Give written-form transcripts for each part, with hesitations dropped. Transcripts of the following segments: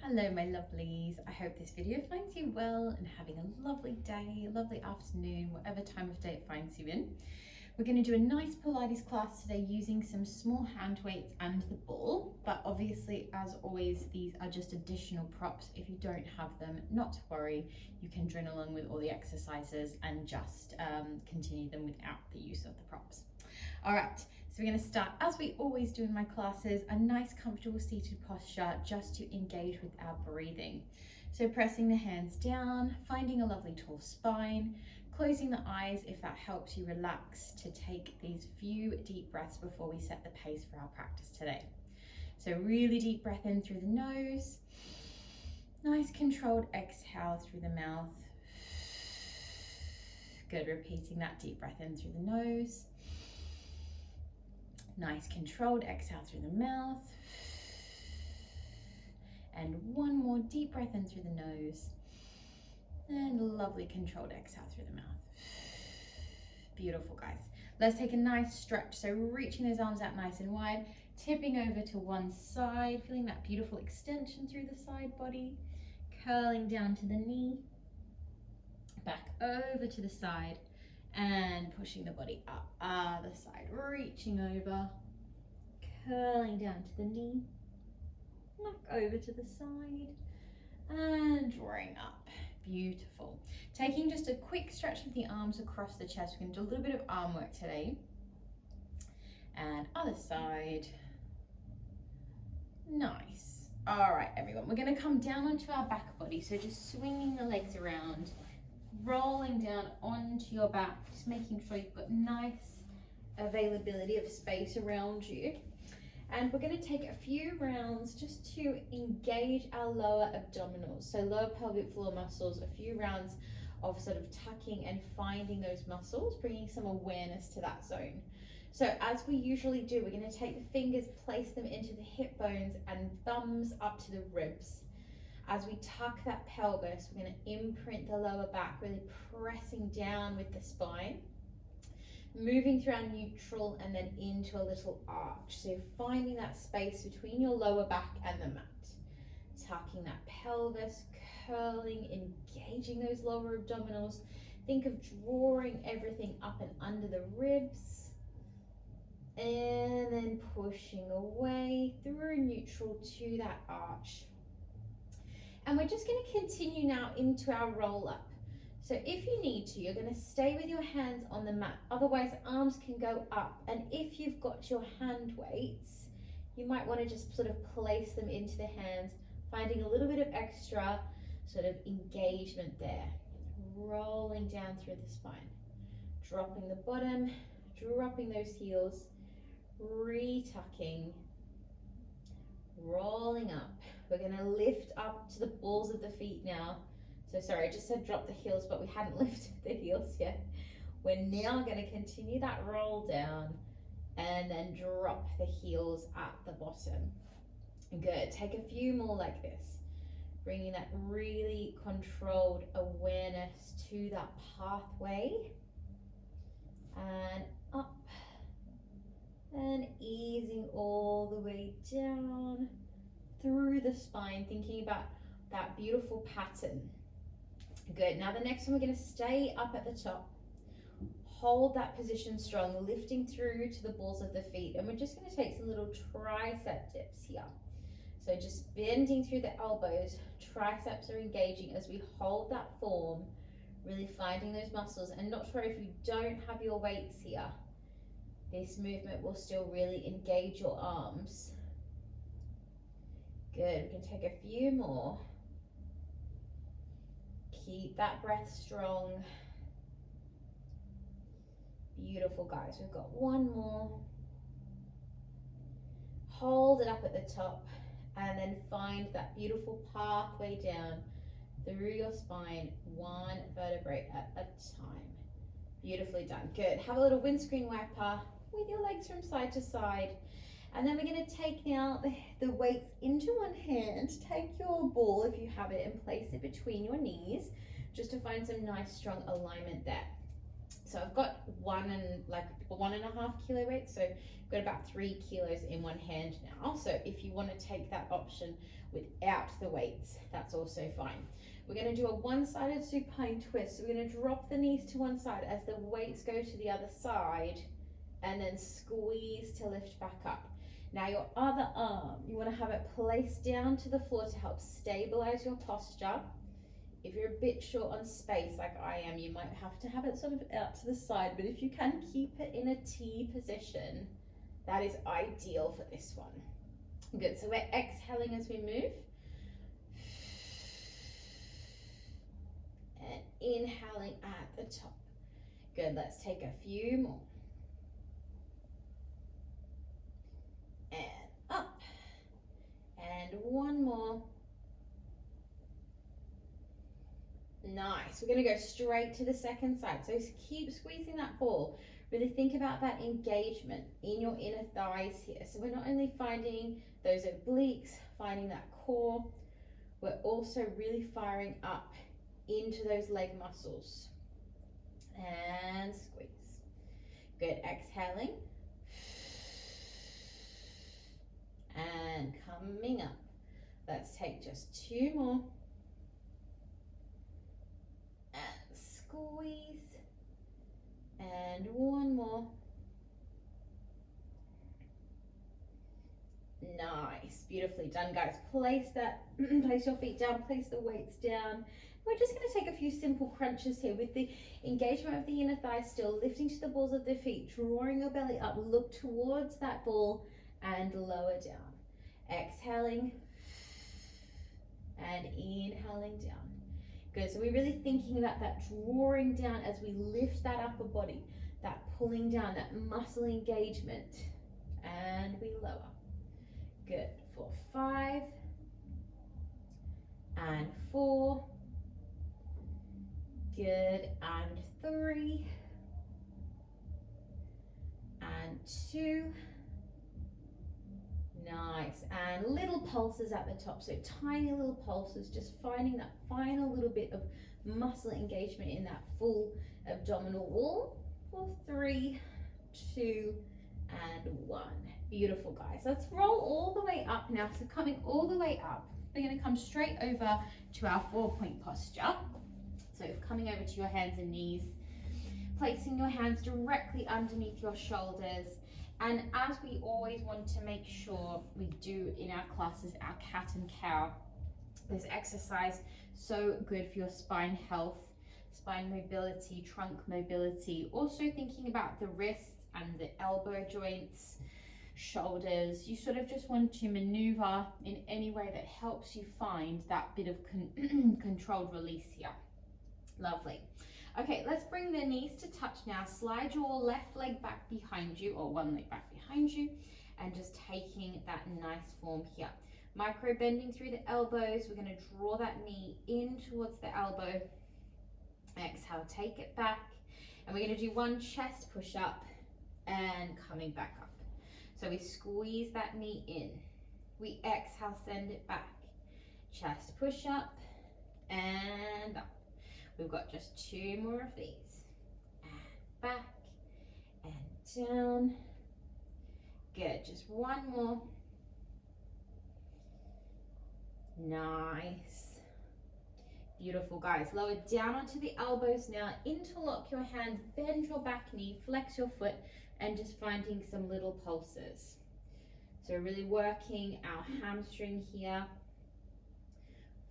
Hello my lovelies, I hope this video finds you well and having a lovely day, a lovely afternoon, whatever time of day it finds you in. We're going to do a nice Pilates class today using some small hand weights and the ball, but obviously as always these are just additional props. If you don't have them, not to worry, you can join along with all the exercises and just continue them without the use of the props. Alright, so we're going to start, as we always do in my classes, a nice comfortable seated posture just to engage with our breathing. So pressing the hands down, finding a lovely tall spine, closing the eyes if that helps you relax to take these few deep breaths before we set the pace for our practice today. So really deep breath in through the nose, nice controlled exhale through the mouth. Good, repeating that deep breath in through the nose. Nice controlled exhale through the mouth. And one more deep breath in through the nose. And lovely controlled exhale through the mouth. Beautiful, guys. Let's take a nice stretch. So reaching those arms out nice and wide, tipping over to one side, feeling that beautiful extension through the side body, curling down to the knee, back over to the side, and pushing the body up, other side, reaching over, curling down to the knee, back over to the side, and drawing up. Beautiful. Taking just a quick stretch of the arms across the chest. We're going to do a little bit of arm work today. And other side. Nice. All right, everyone. We're going to come down onto our back body. So just swinging the legs around, rolling down onto your back, just making sure you've got nice availability of space around you. And we're going to take a few rounds just to engage our lower abdominals, so lower pelvic floor muscles, a few rounds of sort of tucking and finding those muscles, bringing some awareness to that zone. So as we usually do, we're going to take the fingers, place them into the hip bones and thumbs up to the ribs. As we tuck that pelvis, we're going to imprint the lower back, really pressing down with the spine, moving through our neutral and then into a little arch. So you're finding that space between your lower back and the mat. Tucking that pelvis, curling, engaging those lower abdominals. Think of drawing everything up and under the ribs. And then pushing away through neutral to that arch. And we're just going to continue now into our roll up. So if you need to, you're going to stay with your hands on the mat. Otherwise, arms can go up. And if you've got your hand weights, you might want to just sort of place them into the hands, finding a little bit of extra sort of engagement there. Rolling down through the spine, dropping the bottom, dropping those heels, re-tucking, rolling up. We're going to lift up to the balls of the feet now. So sorry, I just said drop the heels, but we hadn't lifted the heels yet. We're now going to continue that roll down and then drop the heels at the bottom. Good. Take a few more like this, bringing that really controlled awareness to that pathway. And up and easing all the way down through the spine, thinking about that beautiful pattern. Good. Now the next one, we're going to stay up at the top, hold that position strong, lifting through to the balls of the feet, and we're just going to take some little tricep dips here. So just bending through the elbows, triceps are engaging as we hold that form, really finding those muscles. And not sure if you don't have your weights here, this movement will still really engage your arms. Good. We can take a few more. Keep that breath strong. Beautiful, guys. We've got one more. Hold it up at the top and then find that beautiful pathway down through your spine, one vertebrae at a time. Beautifully done. Good. Have a little windscreen wiper with your legs from side to side. And then we're going to take now the weights into one hand. Take your ball, if you have it, and place it between your knees just to find some nice strong alignment there. So I've got 1.5 kilo weight, so I've got about 3 kilos in one hand now. So if you want to take that option without the weights, that's also fine. We're going to do a one-sided supine twist. So we're going to drop the knees to one side as the weights go to the other side, and then squeeze to lift back up. Now your other arm, you want to have it placed down to the floor to help stabilize your posture. If you're a bit short on space like I am, you might have to have it sort of out to the side, but if you can keep it in a T position, that is ideal for this one. Good, so we're exhaling as we move. And inhaling at the top. Good, let's take a few more. And up. And one more. Nice. We're going to go straight to the second side. So keep squeezing that ball. Really think about that engagement in your inner thighs here. So we're not only finding those obliques, finding that core, we're also really firing up into those leg muscles. And squeeze. Good. Exhaling. And coming up. Let's take just 2 more. And squeeze. And 1 more. Nice. Beautifully done, guys. Place your feet down, place the weights down. We're just going to take a few simple crunches here with the engagement of the inner thigh still, lifting to the balls of the feet, drawing your belly up, look towards that ball and lower down. Exhaling and inhaling down. Good, so we're really thinking about that drawing down as we lift that upper body, that pulling down, that muscle engagement, and we lower. Good, for 5 and 4. Good, and 3 and 2. Nice, and little pulses at the top, so tiny little pulses, just finding that final little bit of muscle engagement in that full abdominal wall for 3, 2, and 1. Beautiful, guys. Let's roll all the way up now. So coming all the way up, we're going to come straight over to our 4-point posture. So coming over to your hands and knees, placing your hands directly underneath your shoulders. And as we always want to make sure we do in our classes, our cat and cow, this exercise so good for your spine health, spine mobility, trunk mobility. Also thinking about the wrists and the elbow joints, shoulders. You sort of just want to maneuver in any way that helps you find that bit of controlled release here. Lovely. Okay, let's bring the knees to touch now. Slide your left leg back behind you, or one leg back behind you, and just taking that nice form here. Micro bending through the elbows. We're going to draw that knee in towards the elbow. Exhale, take it back. And we're going to do 1 chest push up and coming back up. So we squeeze that knee in. We exhale, send it back. Chest push up and up. We've got just 2 more of these. And back and down. Good, just 1 more. Nice. Beautiful, guys. Lower down onto the elbows now. Interlock your hands, bend your back knee, flex your foot, and just finding some little pulses. So really working our hamstring here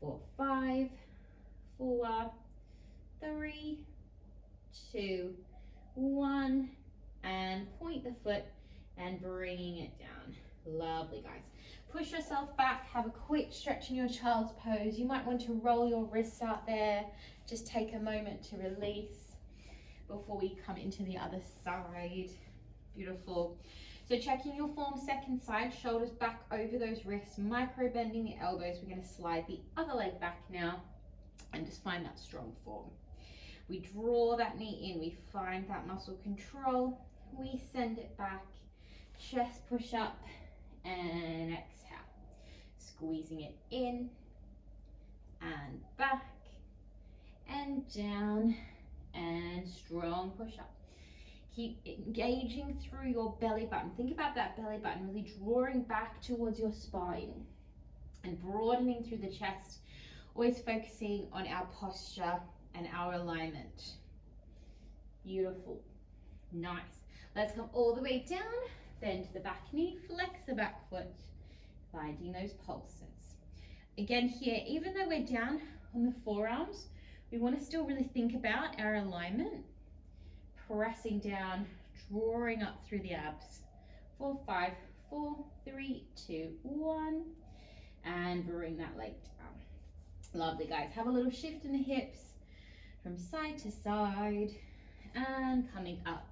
for 5, 4, 3, 2, 1, and point the foot and bringing it down. Lovely, guys. Push yourself back, have a quick stretch in your child's pose. You might want to roll your wrists out there. Just take a moment to release before we come into the other side. Beautiful. So checking your form, second side, shoulders back over those wrists, micro bending the elbows. We're going to slide the other leg back now and just find that strong form. We draw that knee in, we find that muscle control, we send it back, chest push up and exhale, squeezing it in and back and down and strong push up. Keep engaging through your belly button. Think about that belly button really drawing back towards your spine and broadening through the chest, always focusing on our posture and our alignment. Beautiful. Nice. Let's come all the way down, bend the back knee, flex the back foot, finding those pulses. Again here, even though we're down on the forearms, we want to still really think about our alignment, pressing down, drawing up through the abs. 4, 5, 4, 3, 2, 1, and bring that leg down. Lovely, guys. Have a little shift in the hips from side to side and coming up.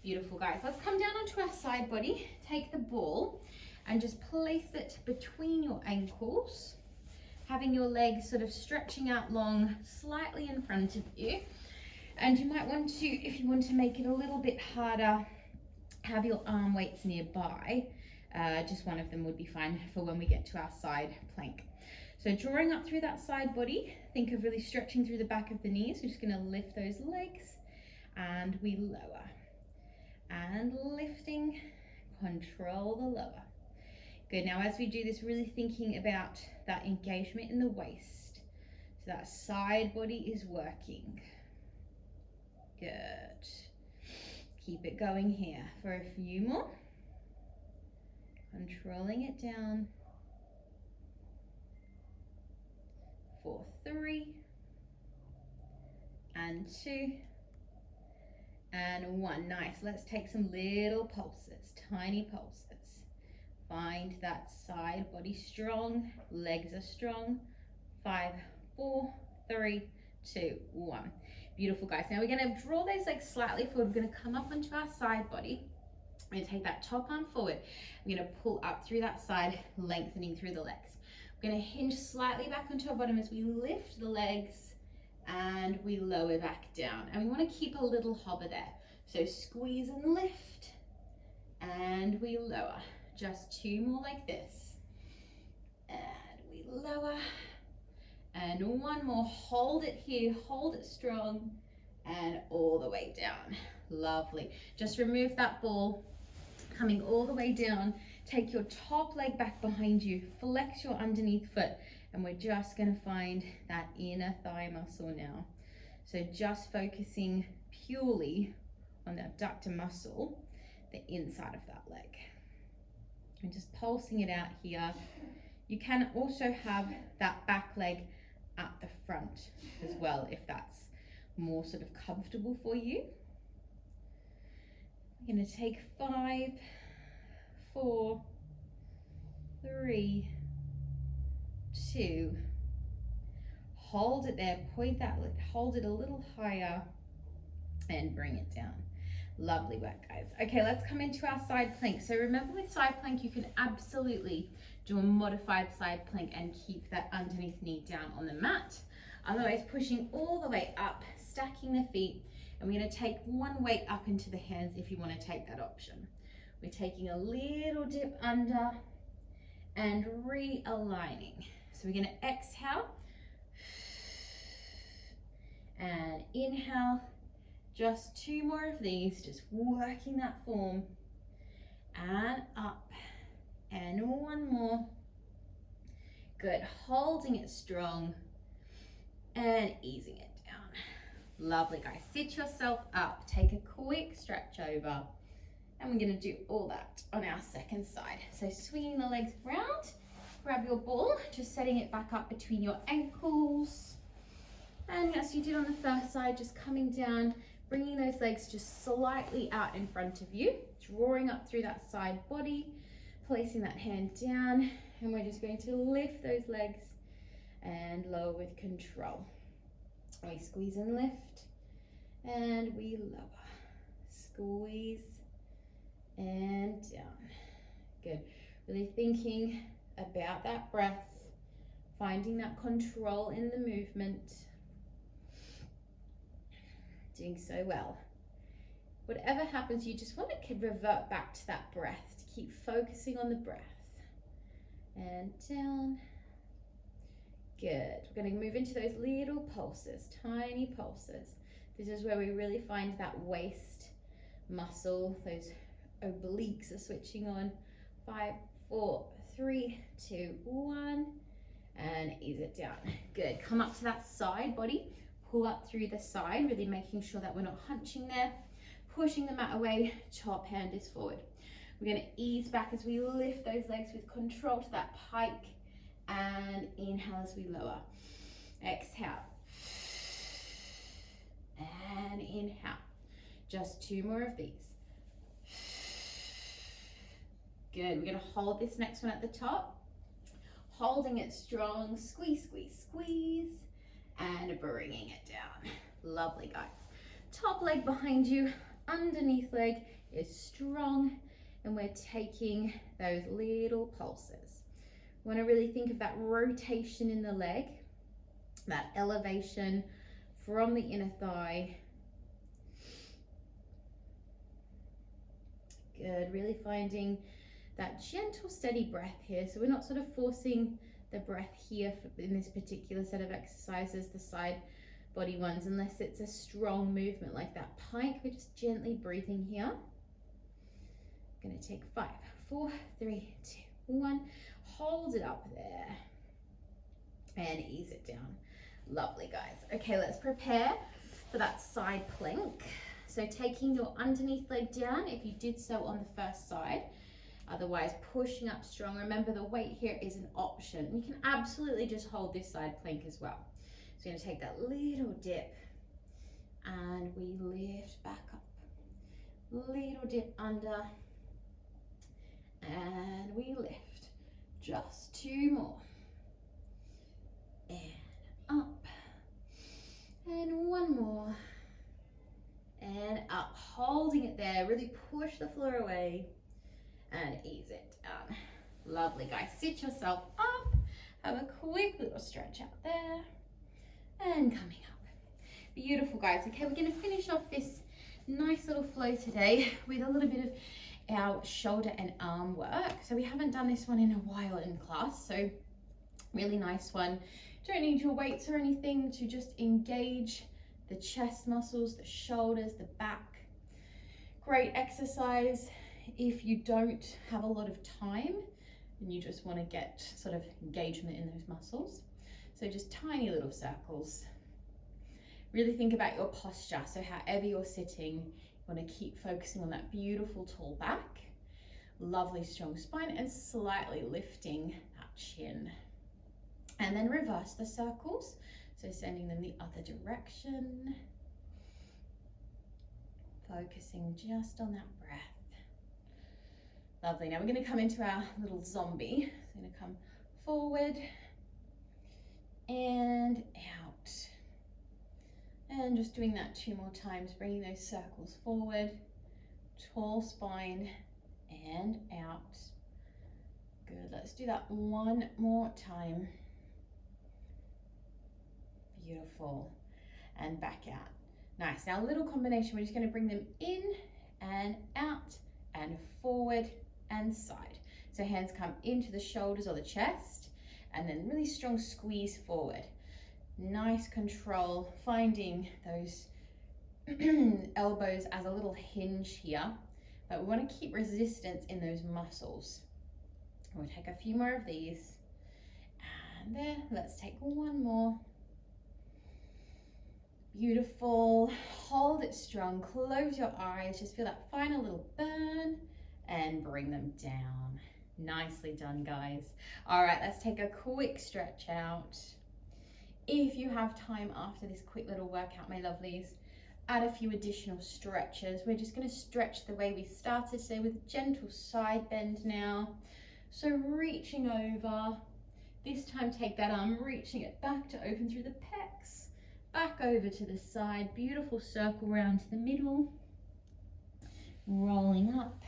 Beautiful, guys. Let's come down onto our side body. Take the ball and just place it between your ankles, having your legs sort of stretching out long, slightly in front of you. And you might want to, if you want to make it a little bit harder, have your arm weights nearby. Just one of them would be fine for when we get to our side plank. So drawing up through that side body, think of really stretching through the back of the knees. We're just going to lift those legs and we lower. And lifting, control the lower. Good, now as we do this, really thinking about that engagement in the waist. So that side body is working. Good. Keep it going here for a few more. Controlling it down. 4, 3, and 2, and 1. Nice. Let's take some little pulses, tiny pulses. Find that side body strong, legs are strong. 5, 4, 3, 2, 1. Beautiful, guys. Now we're going to draw those legs slightly forward. We're going to come up onto our side body. We're going to take that top arm forward. We're going to pull up through that side, lengthening through the legs. We're going to hinge slightly back onto our bottom as we lift the legs and we lower back down. And we want to keep a little hover there. So squeeze and lift and we lower. Just 2 more like this. And we lower. And 1 more. Hold it here. Hold it strong. And all the way down. Lovely. Just remove that ball. Coming all the way down. Take your top leg back behind you. Flex your underneath foot. And we're just going to find that inner thigh muscle now. So just focusing purely on the abductor muscle, the inside of that leg. And just pulsing it out here. You can also have that back leg at the front as well, if that's more sort of comfortable for you. I'm going to take 5, 4, 3, 2. Hold it there, point that, hold it a little higher and bring it down. Lovely work, guys. Okay, let's come into our side plank. So remember, with side plank, you can absolutely do a modified side plank and keep that underneath knee down on the mat. Otherwise, pushing all the way up, stacking the feet, and we're going to take 1 weight up into the hands if you want to take that option. We're taking a little dip under and realigning. So we're going to exhale and inhale. Just 2 more of these, just working that form. And up. And 1 more. Good. Holding it strong and easing it down. Lovely, guys. Sit yourself up. Take a quick stretch over. And we're going to do all that on our second side. So swinging the legs around. Grab your ball, just setting it back up between your ankles. And as you did on the first side, just coming down, bringing those legs just slightly out in front of you, drawing up through that side body, placing that hand down, and we're just going to lift those legs and lower with control. We squeeze and lift, and we lower. Squeeze and down. Good. Really thinking about that breath, finding that control in the movement. Doing so well. Whatever happens, you just want to revert back to that breath, to keep focusing on the breath. And down. Good. We're going to move into those little pulses, tiny pulses. This is where we really find that waist muscle. Those obliques are switching on. 5, 4, 3, 2, 1. And ease it down. Good. Come up to that side body. Pull up through the side, really making sure that we're not hunching there. Pushing the mat away, top hand is forward. We're going to ease back as we lift those legs with control to that pike. And inhale as we lower. Exhale. And inhale. Just 2 more of these. Good. We're going to hold this next one at the top. Holding it strong. Squeeze, squeeze, squeeze. And bringing it down. Lovely, guys. Top leg behind you. Underneath leg is strong. And we're taking those little pulses. We want to really think of that rotation in the leg. That elevation from the inner thigh. Good. Really finding that gentle, steady breath here. So we're not sort of forcing the breath here in this particular set of exercises, the side body ones, unless it's a strong movement like that pike. We're just gently breathing here. Going to take 5, 4, 3, 2, 1. Hold it up there and ease it down. Lovely, guys. Okay, let's prepare for that side plank. So taking your underneath leg down if you did so on the first side. Otherwise, pushing up strong. Remember, the weight here is an option. You can absolutely just hold this side plank as well. So you're going to take that little dip and we lift back up. Little dip under and we lift. Just 2 more. And up. And 1 more. And up. Holding it there. Really push the floor away. And ease it down. Lovely, guys. Sit yourself up. Have a quick little stretch out there. And coming up. Beautiful, guys. Okay, we're going to finish off this nice little flow today with a little bit of our shoulder and arm work. So we haven't done this one in a while in class. So really nice one. Don't need your weights or anything to just engage the chest muscles, the shoulders, the back. Great exercise if you don't have a lot of time and you just want to get sort of engagement in those muscles. So just tiny little circles. Really think about your posture. So however you're sitting, you want to keep focusing on that beautiful tall back, lovely strong spine, and slightly lifting that chin. And then reverse the circles. So sending them the other direction. Focusing just on that breath. Lovely. Now we're going to come into our little zombie. So we're going to come forward and out. And just doing that 2 more times, bringing those circles forward, tall spine, and out. Good. Let's do that 1 more time. Beautiful. And back out. Nice. Now a little combination. We're just going to bring them in and out and forward and side. So hands come into the shoulders or the chest, and then really strong squeeze forward. Nice control, finding those elbows as a little hinge here, but we want to keep resistance in those muscles. We'll take a few more of these, and there. Let's take 1 more. Beautiful. Hold it strong. Close your eyes. Just feel that final little burn and bring them down. Nicely done, guys. All right, let's take a quick stretch out. If you have time after this quick little workout, my lovelies, add a few additional stretches. We're just going to stretch the way we started today with gentle side bend now. So reaching over. This time take that arm, reaching it back to open through the pecs. Back over to the side. Beautiful circle round to the middle. Rolling up.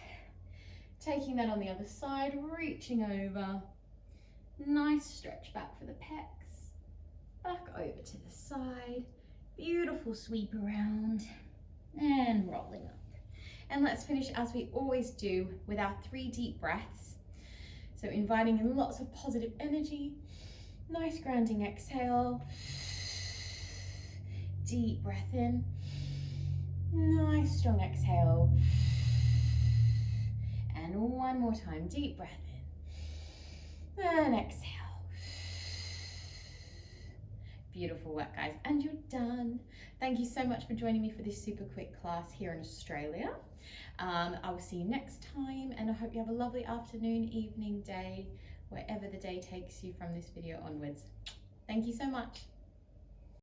Taking that on the other side, reaching over. Nice stretch back for the pecs. Back over to the side. Beautiful sweep around. And rolling up. And let's finish as we always do with our 3 deep breaths. So inviting in lots of positive energy. Nice grounding exhale. Deep breath in. Nice strong exhale. And one more time, deep breath in. And exhale. Beautiful work, guys, and you're done. Thank you so much for joining me for this super quick class here in Australia. I will see you next time, and I hope you have a lovely afternoon, evening, day, wherever the day takes you from this video onwards. Thank you so much.